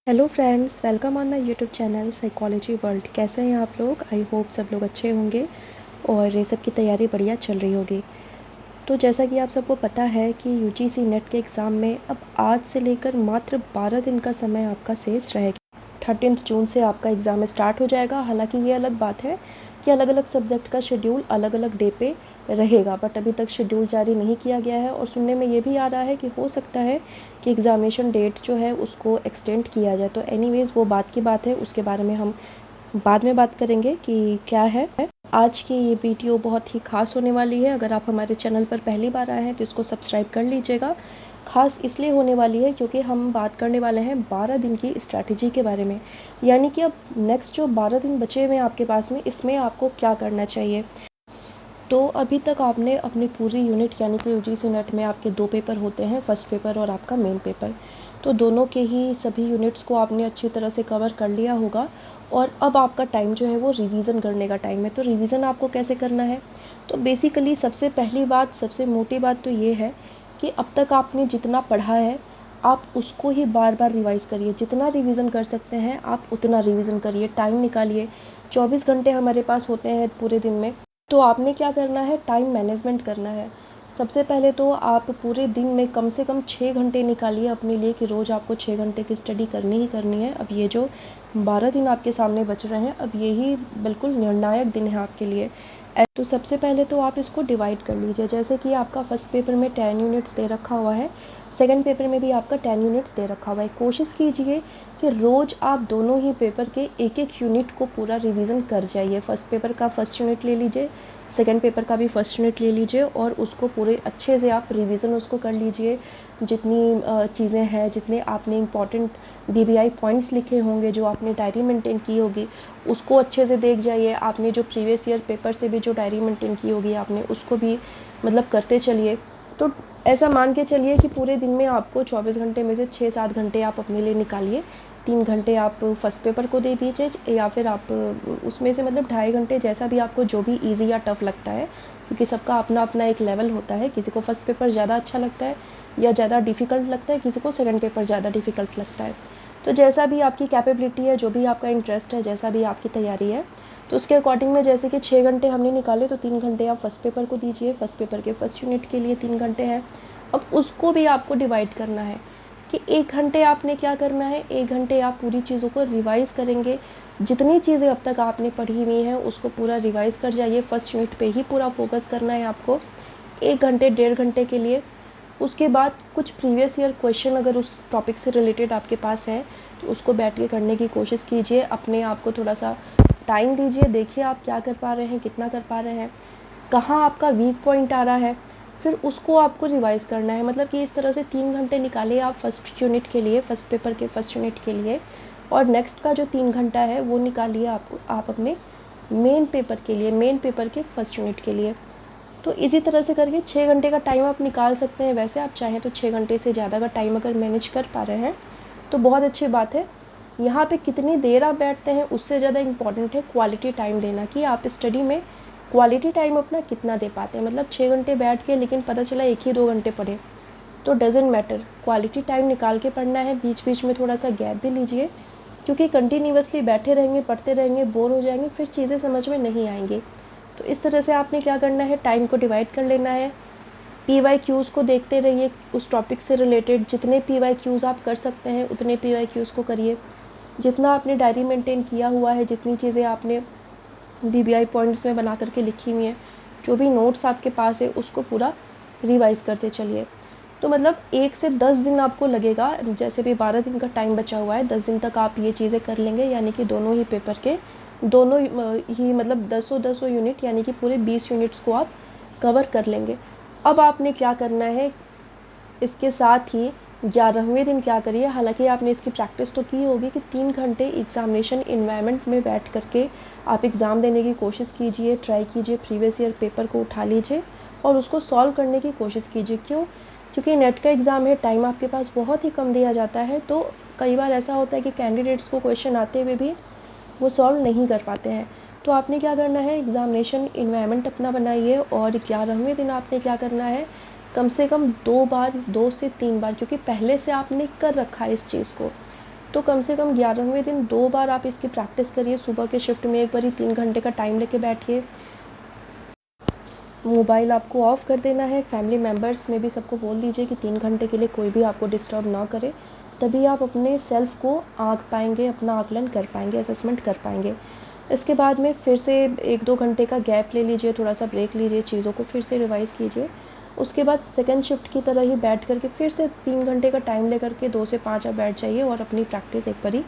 Hello friends, welcome on my YouTube channel psychology world. कैसे हैं आप लोग? आई होप सब लोग अच्छे होंगे और ये सब की तैयारी बढ़िया चल रही होगी। तो जैसा कि आप सबको पता है कि यूजीसी नेट के एग्ज़ाम में अब आज से लेकर मात्र 12 दिन का समय आपका शेष रहेगा। 13 जून से आपका एग्ज़ाम स्टार्ट हो जाएगा। हालांकि ये अलग बात है कि अलग अलग सब्जेक्ट का शेड्यूल अलग अलग डे पे रहेगा, बट अभी तक शेड्यूल जारी नहीं किया गया है। और सुनने में ये भी आ रहा है कि हो सकता है कि एग्ज़ामिनेशन डेट जो है उसको एक्सटेंड किया जाए। तो एनीवेज़ वो बात की बात है, उसके बारे में हम बाद में बात करेंगे कि क्या है। आज की ये वीडियो बहुत ही ख़ास होने वाली है। अगर आप हमारे चैनल पर पहली बार आए हैं तो इसको सब्सक्राइब कर लीजिएगा। ख़ास इसलिए होने वाली है क्योंकि हम बात करने वाले हैं 12 दिन की स्ट्रैटेजी के बारे में, यानी कि अब नेक्स्ट जो 12 दिन बचे हुए हैं आपके पास में, इसमें आपको क्या करना चाहिए। तो अभी तक आपने अपनी पूरी यूनिट यानी कि यूजीसी नेट में आपके 2 पेपर होते हैं, फर्स्ट पेपर और आपका मेन पेपर। तो दोनों के ही सभी यूनिट्स को आपने अच्छी तरह से कवर कर लिया होगा और अब आपका टाइम जो है वो रिवीजन करने का टाइम है। तो रिवीजन आपको कैसे करना है? तो बेसिकली सबसे पहली बात, सबसे मोटी बात तो ये है कि अब तक आपने जितना पढ़ा है आप उसको ही बार बार रिवाइज़ करिए। जितना रिवीजन कर सकते हैं आप उतना रिवीजन करिए, टाइम निकालिए। 24 घंटे हमारे पास होते हैं पूरे दिन में, तो आपने क्या करना है, टाइम मैनेजमेंट करना है। सबसे पहले तो आप पूरे दिन में कम से कम 6 घंटे निकालिए अपने लिए कि रोज़ आपको 6 घंटे की स्टडी करनी ही करनी है। अब ये जो 12 दिन आपके सामने बच रहे हैं, अब यही बिल्कुल निर्णायक दिन है आपके लिए। तो सबसे पहले तो आप इसको डिवाइड कर लीजिए। जैसे कि आपका फर्स्ट पेपर में 10 यूनिट्स दे रखा हुआ है, सेकंड पेपर में भी आपका 10 यूनिट्स दे रखा हुआ है। कोशिश कीजिए कि रोज़ आप दोनों ही पेपर के एक एक यूनिट को पूरा रिवीजन कर जाइए। फर्स्ट पेपर का फर्स्ट यूनिट ले लीजिए, सेकंड पेपर का भी फर्स्ट यूनिट ले लीजिए और उसको पूरे अच्छे से आप रिवीजन उसको कर लीजिए। जितनी चीज़ें हैं, जितने आपने इम्पॉर्टेंट डीबीआई पॉइंट्स लिखे होंगे, जो आपने डायरी मेंटेन की होगी, उसको अच्छे से देख जाइए। आपने जो प्रीवियस ईयर पेपर से भी जो डायरी मेंटेन की होगी आपने उसको भी मतलब करते चलिए। तो ऐसा मान के चलिए कि पूरे दिन में आपको 24 घंटे में से 6-7 घंटे आप अपने लिए निकालिए। 3 घंटे आप फर्स्ट पेपर को दे दीजिए या फिर आप उसमें से मतलब 2.5 घंटे, जैसा भी आपको जो भी ईजी या टफ़ लगता है, क्योंकि सबका अपना अपना एक लेवल होता है। किसी को फर्स्ट पेपर ज़्यादा अच्छा लगता है या ज़्यादा डिफ़िकल्ट लगता है, किसी को सेकंड पेपर ज़्यादा डिफ़िकल्ट लगता है। तो जैसा भी आपकी कैपेबिलिटी है, जो भी आपका इंटरेस्ट है, जैसा भी आपकी तैयारी है, तो उसके अकॉर्डिंग में जैसे कि 6 घंटे हमने निकाले तो 3 घंटे आप फर्स्ट पेपर को दीजिए। फर्स्ट पेपर के फर्स्ट यूनिट के लिए 3 घंटे हैं। अब उसको भी आपको डिवाइड करना है कि 1 घंटे आपने क्या करना है, 1 घंटे आप पूरी चीज़ों को रिवाइज़ करेंगे। जितनी चीज़ें अब तक आपने पढ़ी हुई हैं उसको पूरा रिवाइज़ कर जाइए। फर्स्ट यूनिट पे ही पूरा फोकस करना है आपको 1 घंटे 1.5 घंटे के लिए। उसके बाद कुछ प्रीवियस ईयर क्वेश्चन अगर उस टॉपिक से रिलेटेड आपके पास है तो उसको बैठ के करने की कोशिश कीजिए। अपने आप को थोड़ा सा टाइम दीजिए, देखिए आप क्या कर पा रहे हैं, कितना कर पा रहे हैं, कहाँ आपका वीक पॉइंट आ रहा है, फिर उसको आपको रिवाइज़ करना है। मतलब कि इस तरह से 3 घंटे निकालिए आप फर्स्ट यूनिट के लिए, फर्स्ट पेपर के फर्स्ट यूनिट के लिए, और नेक्स्ट का जो 3 घंटा है वो निकालिए आप अपने मेन पेपर के लिए, मेन पेपर के फर्स्ट यूनिट के लिए। तो इसी तरह से करके 6 घंटे का टाइम आप निकाल सकते हैं। वैसे आप चाहें तो 6 घंटे से ज़्यादा का टाइम अगर मैनेज कर पा रहे हैं तो बहुत अच्छी बात है। यहाँ पे कितनी देर आप बैठते हैं उससे ज़्यादा इम्पॉर्टेंट है क्वालिटी टाइम देना, कि आप स्टडी में क्वालिटी टाइम अपना कितना दे पाते हैं। मतलब 6 घंटे बैठ के लेकिन पता चला 1 ही 2 घंटे पढ़े तो डजेंट मैटर, क्वालिटी टाइम निकाल के पढ़ना है। बीच बीच में थोड़ा सा गैप भी लीजिए, क्योंकि कंटिन्यूअसली बैठे रहेंगे, पढ़ते रहेंगे, बोर हो जाएंगे, फिर चीज़ें समझ में नहीं आएंगी। तो इस तरह से आपने क्या करना है, टाइम को डिवाइड कर लेना है। PYQs को देखते रहिए, उस टॉपिक से रिलेटेड जितने PYQs आप कर सकते हैं उतने PYQs को करिए। जितना आपने डायरी मेंटेन किया हुआ है, जितनी चीज़ें आपने DBI पॉइंट्स में बना करके लिखी हुई हैं, जो भी नोट्स आपके पास है उसको पूरा रिवाइज़ करते चलिए। तो मतलब 1 से 10 दिन आपको लगेगा। जैसे भी 12 दिन का टाइम बचा हुआ है, 10 दिन तक आप ये चीज़ें कर लेंगे, यानी कि दोनों ही पेपर के दोनों ही मतलब 10 यूनिट यानी कि पूरे 20 यूनिट्स को आप कवर कर लेंगे। अब आपने क्या करना है, इसके साथ ही 11वें दिन क्या करिए, हालांकि आपने इसकी प्रैक्टिस तो की होगी कि 3 घंटे एग्ज़ामिनेशन इन्वायरमेंट में बैठ करके आप एग्ज़ाम देने की कोशिश कीजिए, ट्राई कीजिए, प्रीवियस ईयर पेपर को उठा लीजिए और उसको सॉल्व करने की कोशिश कीजिए। क्यों? क्योंकि नेट का एग्ज़ाम है, टाइम आपके पास बहुत ही कम दिया जाता है। तो कई बार ऐसा होता है कि कैंडिडेट्स को क्वेश्चन आते हुए भी वो सॉल्व नहीं कर पाते हैं। तो आपने क्या करना है, एग्ज़ामिनेशन इन्वायरमेंट अपना बनाइए और 11वें दिन आपने क्या करना है, कम से कम 2 बार, 2 से 3 बार, क्योंकि पहले से आपने कर रखा है इस चीज़ को, तो कम से कम 11वें दिन 2 बार आप इसकी प्रैक्टिस करिए। सुबह के शिफ्ट में एक बारी 3 घंटे का टाइम लेके बैठिए। मोबाइल आपको ऑफ़ कर देना है। फैमिली मेम्बर्स में भी सबको बोल दीजिए कि 3 घंटे के लिए कोई भी आपको डिस्टर्ब ना करे, तभी आप अपने सेल्फ़ को आँक पाएंगे, अपना आकलन कर पाएंगे, असेसमेंट कर पाएंगे। इसके बाद में फिर से 1-2 घंटे का गैप ले लीजिए, थोड़ा सा ब्रेक लीजिए, चीज़ों को फिर से रिवाइज़ कीजिए। उसके बाद सेकंड शिफ्ट की तरह ही बैठ कर के फिर से 3 घंटे का टाइम लेकर के 2 से 5 आप बैठ जाइए और अपनी प्रैक्टिस एक बारी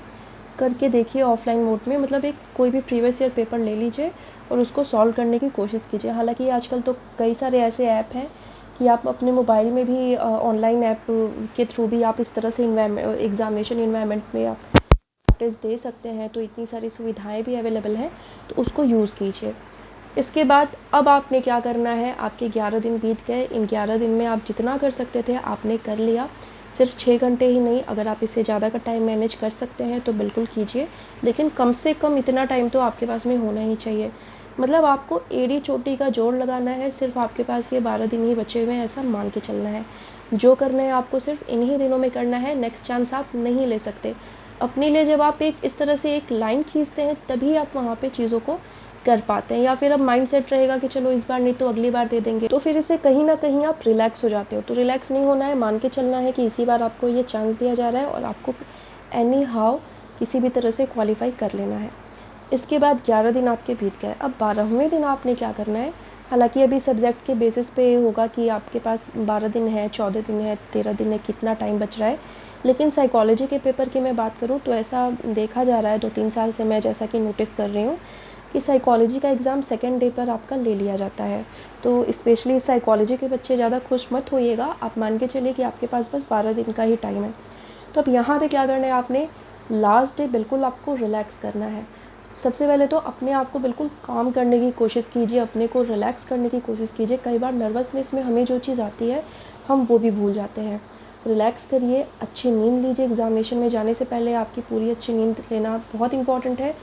करके देखिए ऑफ़लाइन मोड में। मतलब एक कोई भी प्रीवियस ईयर पेपर ले लीजिए और उसको सॉल्व करने की कोशिश कीजिए। हालांकि आजकल तो कई सारे ऐसे ऐप हैं कि आप अपने मोबाइल में भी ऑनलाइन ऐप के थ्रू भी आप इस तरह से एग्ज़ामिनेशन इन्वायरमेंट में आप प्रैक्टिस दे सकते हैं। तो इतनी सारी सुविधाएं भी अवेलेबल हैं, तो उसको यूज़ कीजिए। इसके बाद अब आपने क्या करना है, आपके 11 दिन बीत गए। इन 11 दिन में आप जितना कर सकते थे आपने कर लिया। सिर्फ 6 घंटे ही नहीं, अगर आप इससे ज़्यादा का टाइम मैनेज कर सकते हैं तो बिल्कुल कीजिए, लेकिन कम से कम इतना टाइम तो आपके पास में होना ही चाहिए। मतलब आपको एड़ी चोटी का जोड़ लगाना है। सिर्फ आपके पास ये 12 दिन ही बचे हुए हैं, ऐसा मान के चलना है। जो करना है आपको सिर्फ इन्हीं दिनों में करना है। नेक्स्ट चांस आप नहीं ले सकते। अपने लिए जब आप एक इस तरह से एक लाइन खींचते हैं तभी आप वहाँ पे चीज़ों को कर पाते हैं। या फिर अब माइंड सेट रहेगा कि चलो इस बार नहीं तो अगली बार दे देंगे, तो फिर इससे कहीं ना कहीं आप रिलैक्स हो जाते हो। तो रिलैक्स नहीं होना है, मान के चलना है कि इसी बार आपको ये चांस दिया जा रहा है और आपको एनी हाउ किसी भी तरह से क्वालिफाई कर लेना है। इसके बाद 11 दिन आपके बीत गए। अब 12वें दिन आपने क्या करना है। हालांकि अभी सब्जेक्ट के बेसिस पे होगा कि आपके पास 12 दिन है, 14 दिन है, 13 दिन है, कितना टाइम बच रहा है। लेकिन साइकोलॉजी के पेपर की मैं बात करूँ तो ऐसा देखा जा रहा है 2-3 साल से, मैं जैसा कि नोटिस कर रही हूँ कि साइकोलॉजी का एग्ज़ाम सेकेंड डे पर आपका ले लिया जाता है। तो स्पेशली साइकोलॉजी के बच्चे ज़्यादा खुश मत होइएगा। आप मान के चलिए कि आपके पास बस 12 दिन का ही टाइम है। तो अब यहाँ पे क्या करना है, आपने लास्ट डे बिल्कुल आपको रिलैक्स करना है। सबसे पहले तो अपने आप को बिल्कुल काम करने की कोशिश कीजिए, अपने को रिलैक्स करने की कोशिश कीजिए। कई बार नर्वसनेस में हमें जो चीज़ आती है हम वो भी भूल जाते हैं। रिलैक्स करिए, अच्छी नींद लीजिए। एग्ज़ामिनेशन में जाने से पहले आपकी पूरी अच्छी नींद लेना बहुत इंपॉर्टेंट है।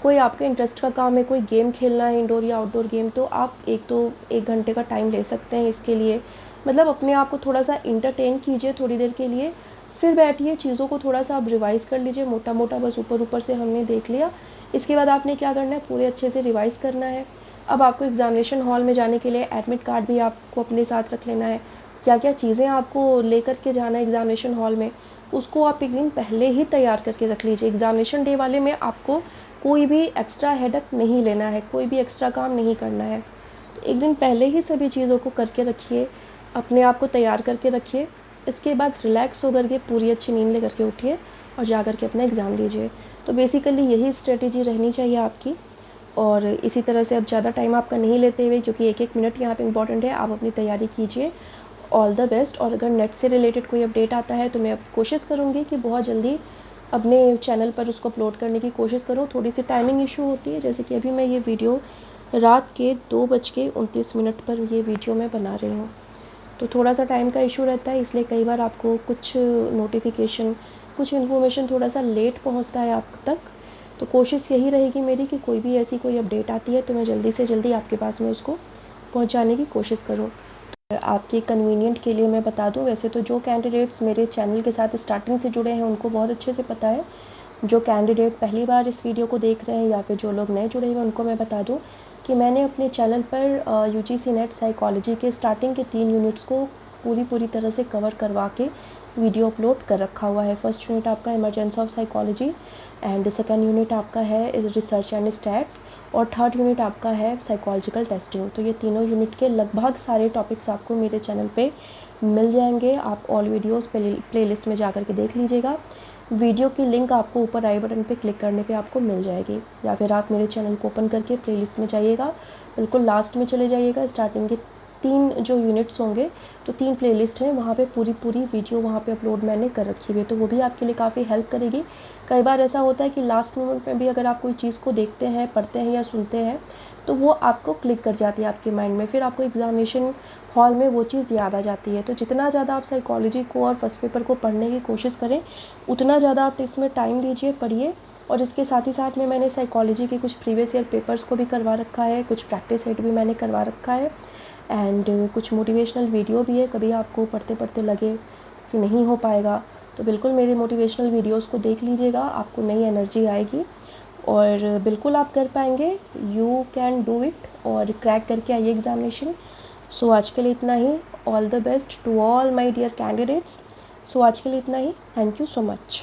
कोई आपके इंटरेस्ट का काम है, कोई गेम खेलना है इंडोर या आउटडोर गेम, तो आप 1 घंटे का टाइम ले सकते हैं इसके लिए। मतलब अपने आप को थोड़ा सा इंटरटेन कीजिए थोड़ी देर के लिए, फिर बैठिए, चीज़ों को थोड़ा सा आप रिवाइज़ कर लीजिए। मोटा मोटा बस ऊपर ऊपर से हमने देख लिया। इसके बाद आपने क्या करना है, पूरे अच्छे से रिवाइज़ करना है। अब आपको एग्ज़ामिनेशन हॉल में जाने के लिए एडमिट कार्ड भी आपको अपने साथ रख लेना है। क्या क्या चीज़ें आपको लेकर के जाना है एग्ज़ामिनेशन हॉल में, उसको आप एक दिन पहले ही तैयार करके रख लीजिए। एग्ज़ामिनेशन डे वाले में आपको कोई भी एक्स्ट्रा हेडेक नहीं लेना है, कोई भी एक्स्ट्रा काम नहीं करना है। तो एक दिन पहले ही सभी चीज़ों को करके रखिए, अपने आप को तैयार करके रखिए। इसके बाद रिलैक्स होकर के पूरी अच्छी नींद लेकर के उठिए और जा कर के अपना एग्ज़ाम दीजिए। तो बेसिकली यही स्ट्रेटेजी रहनी चाहिए आपकी। और इसी तरह से अब ज़्यादा टाइम आपका नहीं लेते हुए, क्योंकि 1-1 मिनट यहाँ पे इम्पॉर्टेंट है, आप अपनी तैयारी कीजिए। All the best. और अगर नेट से रिलेटेड कोई अपडेट आता है तो मैं अब कोशिश करूँगी कि बहुत जल्दी अपने चैनल पर उसको अपलोड करने की कोशिश करूँ। थोड़ी सी टाइमिंग इशू होती है, जैसे कि अभी मैं ये वीडियो रात के 2:29 पर ये वीडियो मैं बना रही हूँ, तो थोड़ा सा टाइम का इशू रहता है। इसलिए कई बार आपको कुछ नोटिफिकेशन, कुछ इन्फॉर्मेशन थोड़ा सा लेट पहुँचता है आप तक। तो कोशिश यही रहेगी मेरी कि कोई भी ऐसी कोई अपडेट आती है तो मैं जल्दी से जल्दी आपके पास में उसको पहुँचाने की कोशिश करूँ। आपके कन्वीनियंट के लिए मैं बता दूं, वैसे तो जो कैंडिडेट्स मेरे चैनल के साथ स्टार्टिंग से जुड़े हैं उनको बहुत अच्छे से पता है। जो कैंडिडेट पहली बार इस वीडियो को देख रहे हैं या फिर जो लोग नए जुड़े हुए हैं उनको मैं बता दूं कि मैंने अपने चैनल पर यूजीसी नेट साइकोलॉजी के स्टार्टिंग के 3 यूनिट्स को पूरी तरह से कवर करवा के वीडियो अपलोड कर रखा हुआ है। फर्स्ट यूनिट आपका emergency of psychology, and second unit आपका है रिसर्च एंड स्टैट्स, और थर्ड यूनिट आपका है साइकोलॉजिकल टेस्टिंग। तो ये तीनों यूनिट के लगभग सारे टॉपिक्स आपको मेरे चैनल पे मिल जाएंगे। आप ऑल वीडियोस प्लेलिस्ट में जा कर के देख लीजिएगा। वीडियो की लिंक आपको ऊपर आई बटन पे क्लिक करने पे आपको मिल जाएगी, या फिर आप मेरे चैनल को ओपन करके प्लेलिस्ट में जाइएगा, बिल्कुल लास्ट में चले जाइएगा। स्टार्टिंग के 3 जो यूनिट्स होंगे, तो 3 प्लेलिस्ट हैं, वहाँ पे पूरी वीडियो वहाँ पे अपलोड मैंने कर रखी हुई है, तो वो भी आपके लिए काफ़ी हेल्प करेगी। कई बार ऐसा होता है कि लास्ट मोमेंट में भी अगर आप कोई चीज़ को देखते हैं, पढ़ते हैं या सुनते हैं तो वो आपको क्लिक कर जाती है आपके माइंड में, फिर आपको एग्ज़ामिनेशन हॉल में वो चीज़ याद आ जाती है। तो जितना ज़्यादा आप साइकोलॉजी को और फर्स्ट पेपर को पढ़ने की कोशिश करें, उतना ज़्यादा आप इसमें टाइम दीजिए, पढ़िए। और इसके साथ ही साथ में मैंने साइकोलॉजी के कुछ प्रीवियस ईयर पेपर्स को भी करवा रखा है, कुछ प्रैक्टिस सेट भी मैंने करवा रखा है, एंड कुछ मोटिवेशनल वीडियो भी है। कभी आपको पढ़ते पढ़ते लगे कि नहीं हो पाएगा तो बिल्कुल मेरे मोटिवेशनल वीडियोस को देख लीजिएगा, आपको नई एनर्जी आएगी और बिल्कुल आप कर पाएंगे। यू कैन डू इट और क्रैक करके आइए एग्ज़ामिनेशन। सो आज के लिए इतना ही। All the best to all my dear candidates. So आज के लिए इतना ही। Thank you so much.